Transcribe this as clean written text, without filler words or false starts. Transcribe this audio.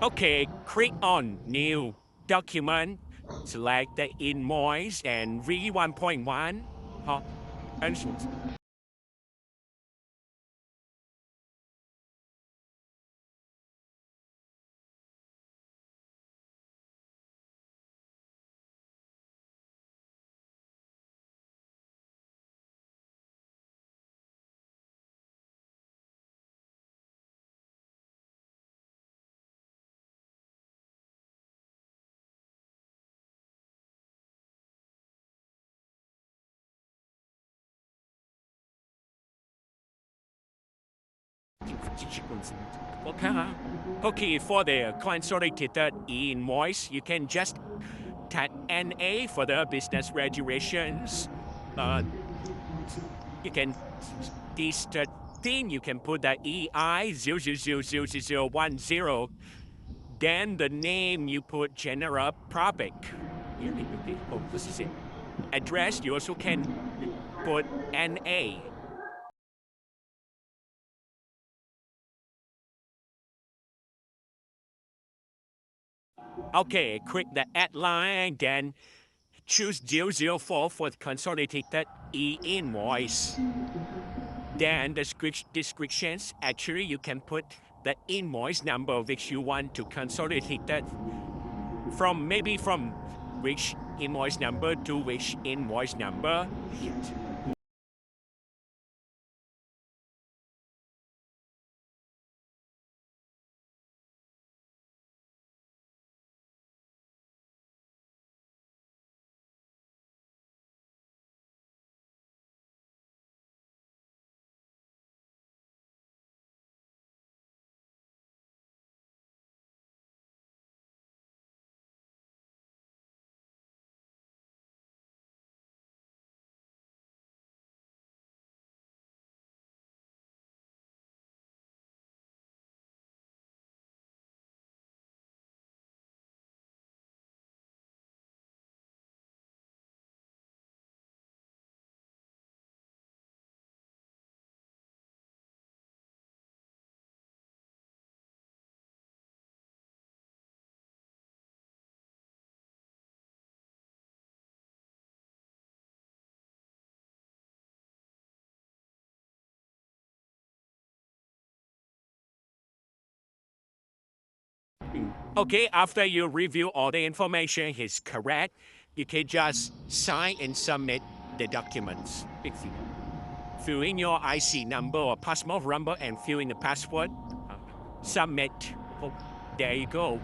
Okay, click on New Document, select the invoice and read 1.1. And Okay, for the consolidated e-invoice, you can just type NA for the business regulations. You can this 13, you can put the EI 0000010. Then the name you put general public. Oh, this is it. Address you also can put NA. Okay, click the add line, then choose 004 for the consolidated e-invoice. Then the descriptions, actually you can put the invoice number which you want to consolidate that from which invoice number to which invoice number. Okay, after you review all the information is correct, you can just sign and submit the documents. Fill in your IC number or passport number and fill in the password. Submit. Oh, there you go.